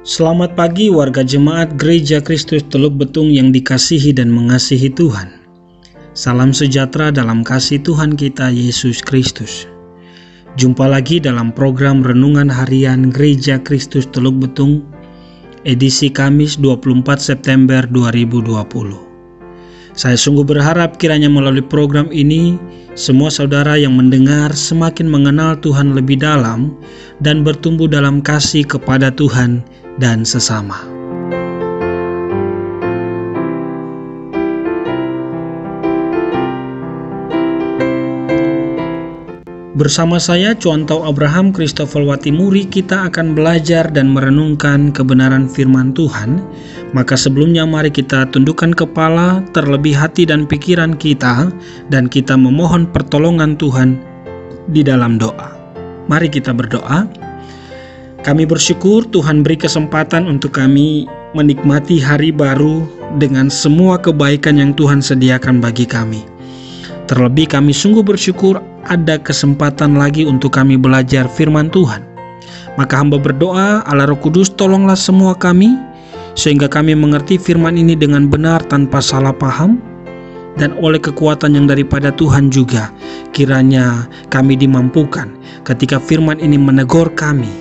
Selamat pagi warga jemaat Gereja Kristus Teluk Betung yang dikasihi dan mengasihi Tuhan. Salam sejahtera dalam kasih Tuhan kita Yesus Kristus. Jumpa lagi dalam program Renungan Harian Gereja Kristus Teluk Betung, edisi Kamis 24 September 2020. Saya sungguh berharap kiranya melalui program ini, semua saudara yang mendengar semakin mengenal Tuhan lebih dalam dan bertumbuh dalam kasih kepada Tuhan dan sesama. Bersama saya, Cuantau Abraham Christopher Watimuri, kita akan belajar dan merenungkan kebenaran firman Tuhan. Maka sebelumnya mari kita tundukkan kepala, terlebih hati dan pikiran kita, dan kita memohon pertolongan Tuhan di dalam doa. Mari kita berdoa. Kami bersyukur Tuhan beri kesempatan untuk kami menikmati hari baru dengan semua kebaikan yang Tuhan sediakan bagi kami. Terlebih kami sungguh bersyukur ada kesempatan lagi untuk kami belajar firman Tuhan. Maka hamba berdoa, Allah Roh Kudus tolonglah semua kami, sehingga kami mengerti firman ini dengan benar tanpa salah paham, dan oleh kekuatan yang daripada Tuhan juga, kiranya kami dimampukan ketika firman ini menegur kami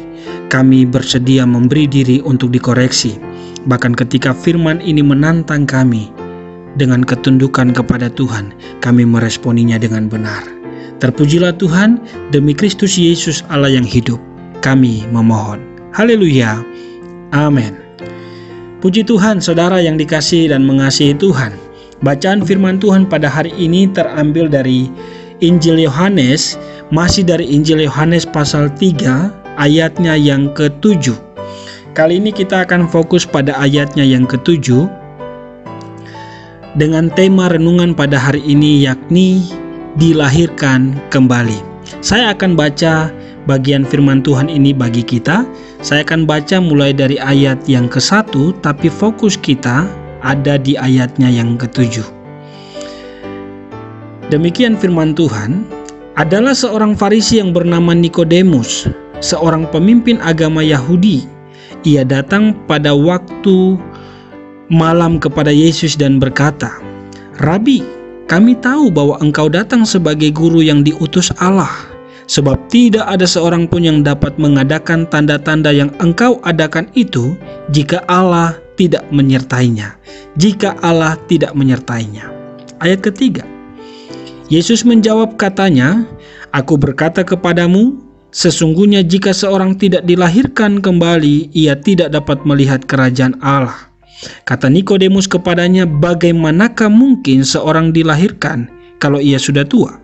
bersedia memberi diri untuk dikoreksi. Bahkan ketika firman ini menantang kami, dengan ketundukan kepada Tuhan, kami meresponinya dengan benar. Terpujilah Tuhan, demi Kristus Yesus Allah yang hidup, kami memohon. Haleluya, amin. Puji Tuhan, saudara yang dikasihi dan mengasihi Tuhan. Bacaan firman Tuhan pada hari ini terambil dari Injil Yohanes, masih dari Injil Yohanes pasal 3, ayatnya yang ke-7. Kali ini kita akan fokus pada ayatnya yang ke-7, dengan tema renungan pada hari ini yakni dilahirkan kembali. Saya akan baca bagian firman Tuhan ini bagi kita. Saya akan baca mulai dari ayat yang ke-1, tapi fokus kita ada di ayatnya yang ke-7. Demikian firman Tuhan. Adalah seorang Farisi yang bernama Nikodemus, seorang pemimpin agama Yahudi. Ia datang pada waktu malam kepada Yesus dan berkata, "Rabi, kami tahu bahwa engkau datang sebagai guru yang diutus Allah, sebab tidak ada seorang pun yang dapat mengadakan tanda-tanda yang engkau adakan itu jika Allah tidak menyertainya." Jika Allah tidak menyertainya. Ayat ketiga. Yesus menjawab katanya, "Aku berkata kepadamu, sesungguhnya jika seorang tidak dilahirkan kembali, ia tidak dapat melihat kerajaan Allah." Kata Nikodemus kepadanya, "Bagaimanakah mungkin seorang dilahirkan kalau ia sudah tua?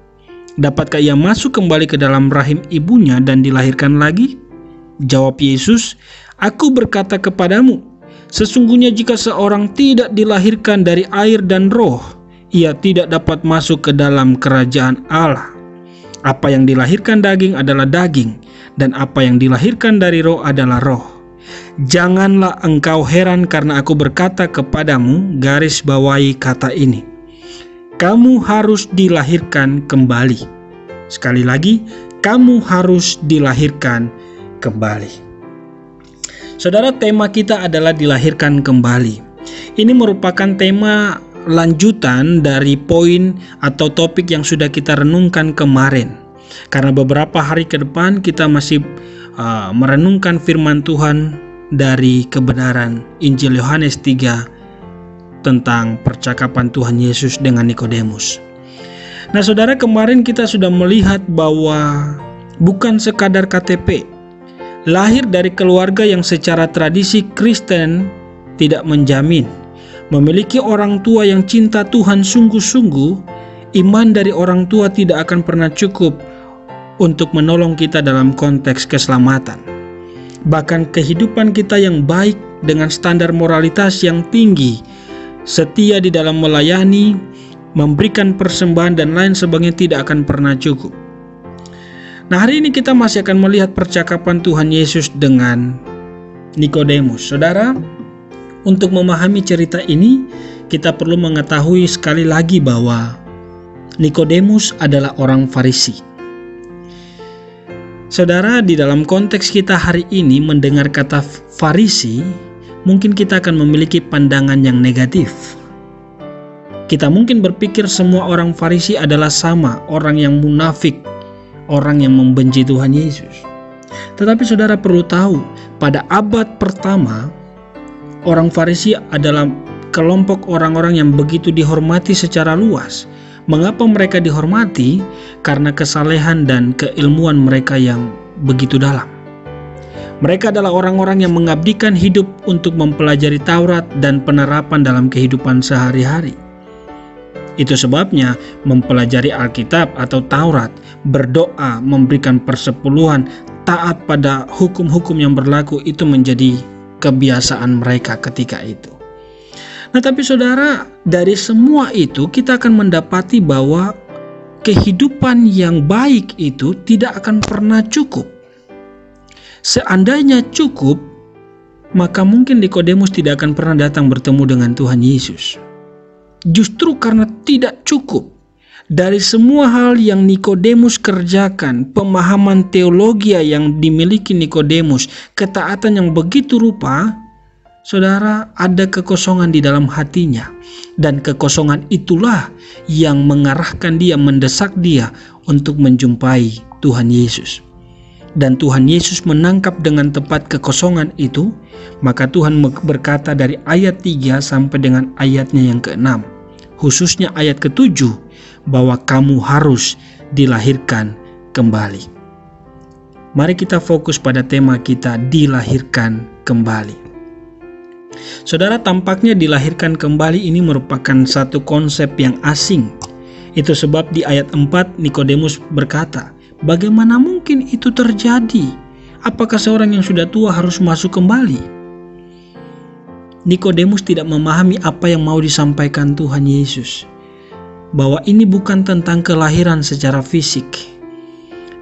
Dapatkah ia masuk kembali ke dalam rahim ibunya dan dilahirkan lagi?" Jawab Yesus, "Aku berkata kepadamu, sesungguhnya jika seorang tidak dilahirkan dari air dan roh, ia tidak dapat masuk ke dalam kerajaan Allah. Apa yang dilahirkan daging adalah daging, dan apa yang dilahirkan dari roh adalah roh. Janganlah engkau heran karena aku berkata kepadamu," garis bawahi kata ini, "kamu harus dilahirkan kembali." Sekali lagi, kamu harus dilahirkan kembali. Saudara, tema kita adalah dilahirkan kembali. Ini merupakan tema lanjutan dari poin atau topik yang sudah kita renungkan kemarin. Karena beberapa hari ke depan kita masih merenungkan firman Tuhan dari kebenaran Injil Yohanes 3 tentang percakapan Tuhan Yesus dengan Nikodemus. Nah saudara, kemarin kita sudah melihat bahwa bukan sekadar KTP, lahir dari keluarga yang secara tradisi Kristen tidak menjamin. Memiliki orang tua yang cinta Tuhan sungguh-sungguh, iman dari orang tua tidak akan pernah cukup untuk menolong kita dalam konteks keselamatan. Bahkan kehidupan kita yang baik dengan standar moralitas yang tinggi, setia di dalam melayani, memberikan persembahan dan lain sebagainya tidak akan pernah cukup. Nah, hari ini kita masih akan melihat percakapan Tuhan Yesus dengan Nikodemus. Saudara, untuk memahami cerita ini, kita perlu mengetahui sekali lagi bahwa Nikodemus adalah orang Farisi. Saudara, di dalam konteks kita hari ini mendengar kata Farisi, mungkin kita akan memiliki pandangan yang negatif. Kita mungkin berpikir semua orang Farisi adalah sama, orang yang munafik, orang yang membenci Tuhan Yesus. Tetapi saudara perlu tahu, pada abad pertama, orang Farisi adalah kelompok orang-orang yang begitu dihormati secara luas. Mengapa mereka dihormati? Karena kesalehan dan keilmuan mereka yang begitu dalam. Mereka adalah orang-orang yang mengabdikan hidup untuk mempelajari Taurat dan penerapan dalam kehidupan sehari-hari. Itu sebabnya mempelajari Alkitab atau Taurat, berdoa, memberikan persepuluhan, taat pada hukum-hukum yang berlaku itu menjadi kebiasaan mereka ketika itu. Nah, tapi saudara, dari semua itu kita akan mendapati bahwa kehidupan yang baik itu tidak akan pernah cukup. Seandainya cukup, maka mungkin Nikodemus tidak akan pernah datang bertemu dengan Tuhan Yesus. Justru karena tidak cukup dari semua hal yang Nikodemus kerjakan, pemahaman teologi yang dimiliki Nikodemus, ketaatan yang begitu rupa, saudara, ada kekosongan di dalam hatinya. Dan kekosongan itulah yang mengarahkan dia, mendesak dia untuk menjumpai Tuhan Yesus. Dan Tuhan Yesus menangkap dengan tepat kekosongan itu. Maka Tuhan berkata dari ayat 3 sampai dengan ayatnya yang ke-6, khususnya ayat ke-7, bahwa kamu harus dilahirkan kembali. Mari kita fokus pada tema kita, dilahirkan kembali. Saudara, tampaknya dilahirkan kembali ini merupakan satu konsep yang asing. Itu sebab di ayat 4 Nikodemus berkata, bagaimana mungkin itu terjadi? Apakah seorang yang sudah tua harus masuk kembali? Nikodemus tidak memahami apa yang mau disampaikan Tuhan Yesus. Bahwa ini bukan tentang kelahiran secara fisik.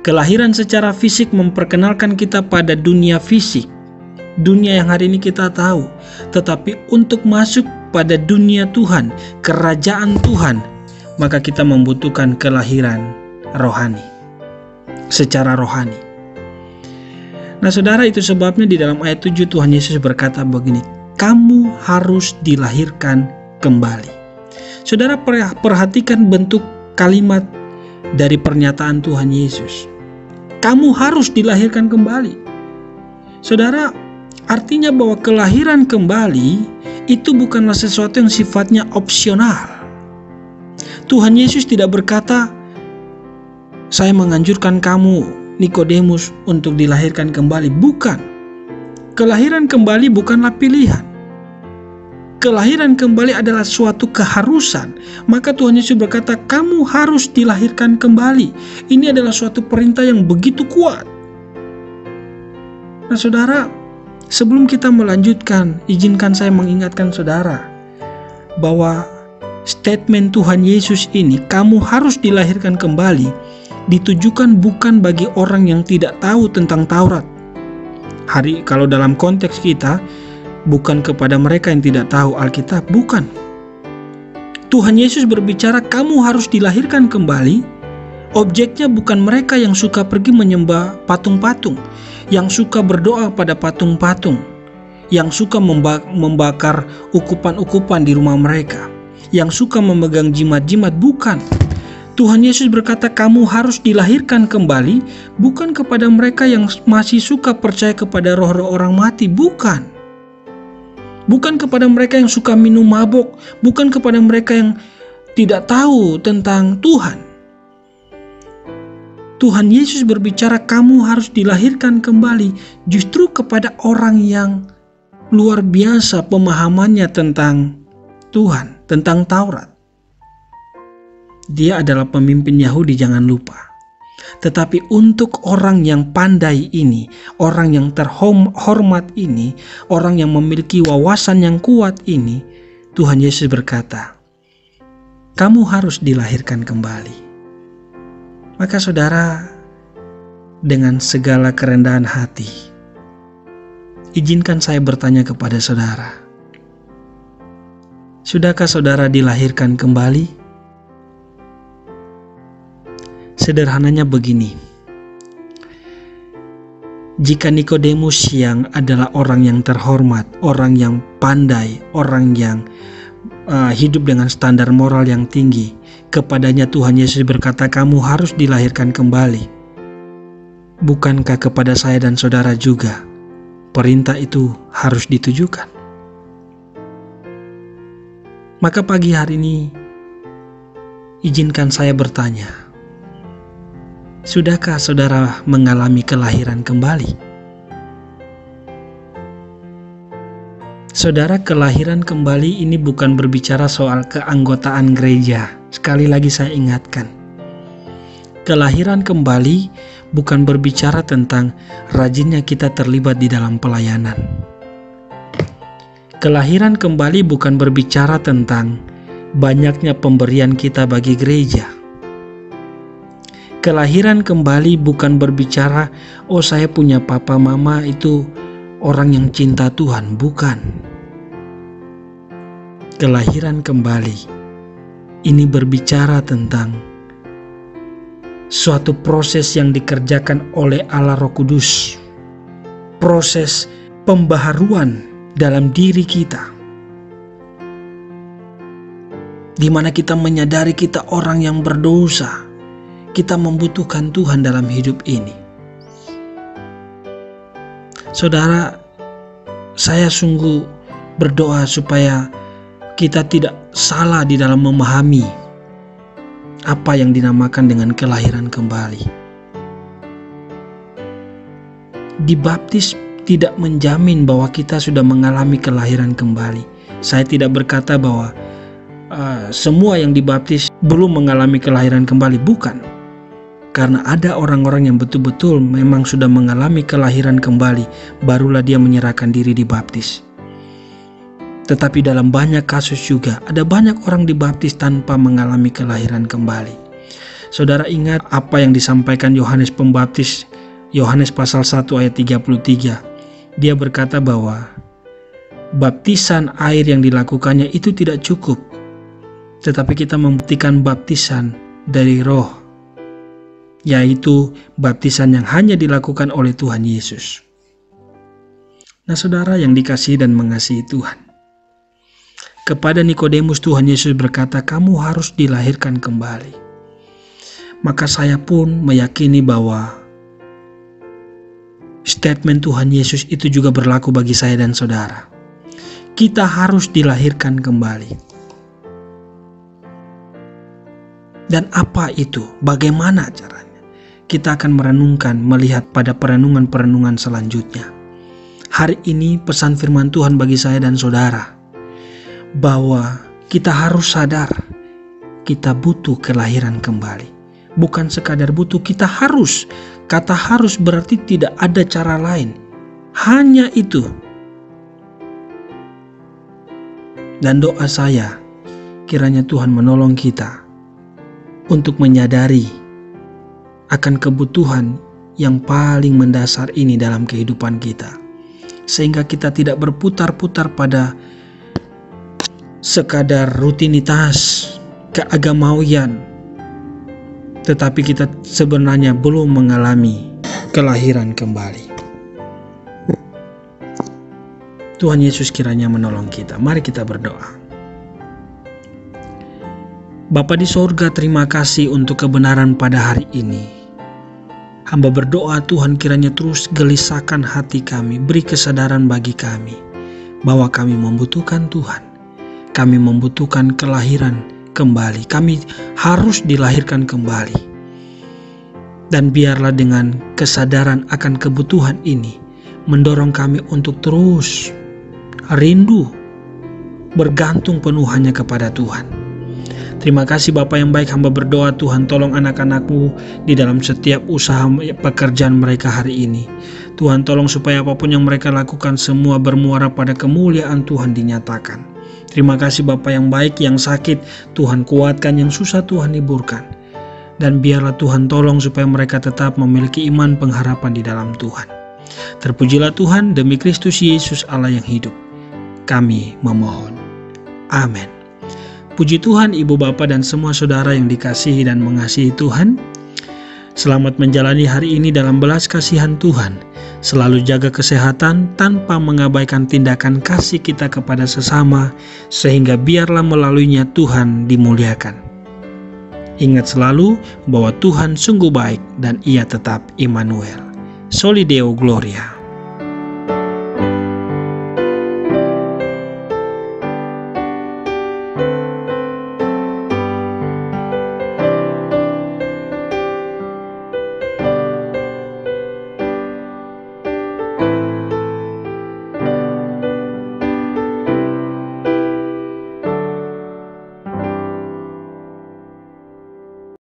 Kelahiran secara fisik memperkenalkan kita pada dunia fisik. Dunia yang hari ini kita tahu. Tetapi untuk masuk pada dunia Tuhan, kerajaan Tuhan, maka kita membutuhkan kelahiran rohani. Secara rohani. Nah saudara, itu sebabnya di dalam ayat 7 Tuhan Yesus berkata begini, kamu harus dilahirkan kembali. Saudara, perhatikan bentuk kalimat dari pernyataan Tuhan Yesus. Kamu harus dilahirkan kembali. Saudara, artinya bahwa kelahiran kembali itu bukanlah sesuatu yang sifatnya opsional. Tuhan Yesus tidak berkata, saya menganjurkan kamu, Nikodemus, untuk dilahirkan kembali. Bukan. Kelahiran kembali bukanlah pilihan. Kelahiran kembali adalah suatu keharusan. Maka Tuhan Yesus berkata, kamu harus dilahirkan kembali. Ini adalah suatu perintah yang begitu kuat. Nah saudara, sebelum kita melanjutkan, izinkan saya mengingatkan saudara bahwa statement Tuhan Yesus ini, kamu harus dilahirkan kembali, ditujukan bukan bagi orang yang tidak tahu tentang Taurat. Kalau dalam konteks kita, bukan kepada mereka yang tidak tahu Alkitab, bukan. Tuhan Yesus berbicara kamu harus dilahirkan kembali. Objeknya bukan mereka yang suka pergi menyembah patung-patung, yang suka berdoa pada patung-patung, yang suka membakar ukupan-ukupan di rumah mereka, yang suka memegang jimat-jimat, bukan. Tuhan Yesus berkata kamu harus dilahirkan kembali, bukan kepada mereka yang masih suka percaya kepada roh-roh orang mati, bukan. Bukan kepada mereka yang suka minum mabuk, bukan kepada mereka yang tidak tahu tentang Tuhan. Tuhan Yesus berbicara kamu harus dilahirkan kembali justru kepada orang yang luar biasa pemahamannya tentang Tuhan, tentang Taurat. Dia adalah pemimpin Yahudi, jangan lupa. Tetapi untuk orang yang pandai ini, orang yang terhormat ini, orang yang memiliki wawasan yang kuat ini, Tuhan Yesus berkata, kamu harus dilahirkan kembali. Maka saudara, dengan segala kerendahan hati, izinkan saya bertanya kepada saudara, sudahkah saudara dilahirkan kembali? Sederhananya begini, Jika Nikodemus yang adalah orang yang terhormat, orang yang pandai, orang yang hidup dengan standar moral yang tinggi, kepadanya Tuhan Yesus berkata, kamu harus dilahirkan kembali. Bukankah kepada saya dan saudara juga perintah itu harus ditujukan? Maka pagi hari ini izinkan saya bertanya, sudahkah saudara mengalami kelahiran kembali? Saudara, kelahiran kembali ini bukan berbicara soal keanggotaan gereja. Sekali lagi saya ingatkan, kelahiran kembali bukan berbicara tentang rajinnya kita terlibat di dalam pelayanan. Kelahiran kembali bukan berbicara tentang banyaknya pemberian kita bagi gereja. Kelahiran kembali bukan berbicara, oh saya punya papa mama itu orang yang cinta Tuhan. Bukan. Kelahiran kembali ini berbicara tentang suatu proses yang dikerjakan oleh Allah Roh Kudus. Proses pembaharuan dalam diri kita, di mana kita menyadari kita orang yang berdosa. Kita membutuhkan Tuhan dalam hidup ini. Saudara, saya sungguh berdoa supaya kita tidak salah di dalam memahami apa yang dinamakan dengan kelahiran kembali. Dibaptis tidak menjamin bahwa kita sudah mengalami kelahiran kembali. Saya tidak berkata bahwa semua yang dibaptis belum mengalami kelahiran kembali, bukan. Karena ada orang-orang yang betul-betul memang sudah mengalami kelahiran kembali, barulah dia menyerahkan diri dibaptis. Tetapi dalam banyak kasus juga, ada banyak orang dibaptis tanpa mengalami kelahiran kembali. Saudara ingat apa yang disampaikan Yohanes Pembaptis, Yohanes pasal 1 ayat 33. Dia berkata bahwa baptisan air yang dilakukannya itu tidak cukup, tetapi kita membuktikan baptisan dari Roh, yaitu baptisan yang hanya dilakukan oleh Tuhan Yesus. Nah saudara yang dikasihi dan mengasihi Tuhan, kepada Nikodemus Tuhan Yesus berkata, kamu harus dilahirkan kembali. Maka saya pun meyakini bahwa statement Tuhan Yesus itu juga berlaku bagi saya dan saudara. Kita harus dilahirkan kembali. Dan apa itu? Bagaimana caranya? Kita akan merenungkan, melihat pada perenungan-perenungan selanjutnya. Hari ini pesan firman Tuhan bagi saya dan saudara, bahwa kita harus sadar, kita butuh kelahiran kembali. Bukan sekadar butuh, kita harus. Kata harus berarti tidak ada cara lain. Hanya itu. Dan doa saya, kiranya Tuhan menolong kita untuk menyadari akan kebutuhan yang paling mendasar ini dalam kehidupan kita, sehingga kita tidak berputar-putar pada sekadar rutinitas keagamawian, tetapi kita sebenarnya belum mengalami kelahiran kembali. Tuhan Yesus kiranya menolong kita. Mari kita berdoa. Bapa di sorga, terima kasih untuk kebenaran pada hari ini. Hamba berdoa Tuhan kiranya terus gelisahkan hati kami, beri kesadaran bagi kami bahwa kami membutuhkan Tuhan. Kami membutuhkan kelahiran kembali. Kami harus dilahirkan kembali. Dan biarlah dengan kesadaran akan kebutuhan ini mendorong kami untuk terus rindu bergantung penuh hanya kepada Tuhan. Terima kasih Bapa yang baik, hamba berdoa Tuhan tolong anak-anak-Mu di dalam setiap usaha pekerjaan mereka hari ini. Tuhan tolong supaya apapun yang mereka lakukan semua bermuara pada kemuliaan Tuhan dinyatakan. Terima kasih Bapa yang baik, yang sakit Tuhan kuatkan, yang susah Tuhan hiburkan. Dan biarlah Tuhan tolong supaya mereka tetap memiliki iman pengharapan di dalam Tuhan. Terpujilah Tuhan, demi Kristus Yesus Allah yang hidup kami memohon. Amin. Puji Tuhan, Ibu Bapa dan semua saudara yang dikasihi dan mengasihi Tuhan. Selamat menjalani hari ini dalam belas kasihan Tuhan. Selalu jaga kesehatan tanpa mengabaikan tindakan kasih kita kepada sesama, sehingga biarlah melaluinya Tuhan dimuliakan. Ingat selalu bahwa Tuhan sungguh baik dan Ia tetap Immanuel. Soli Deo Gloria.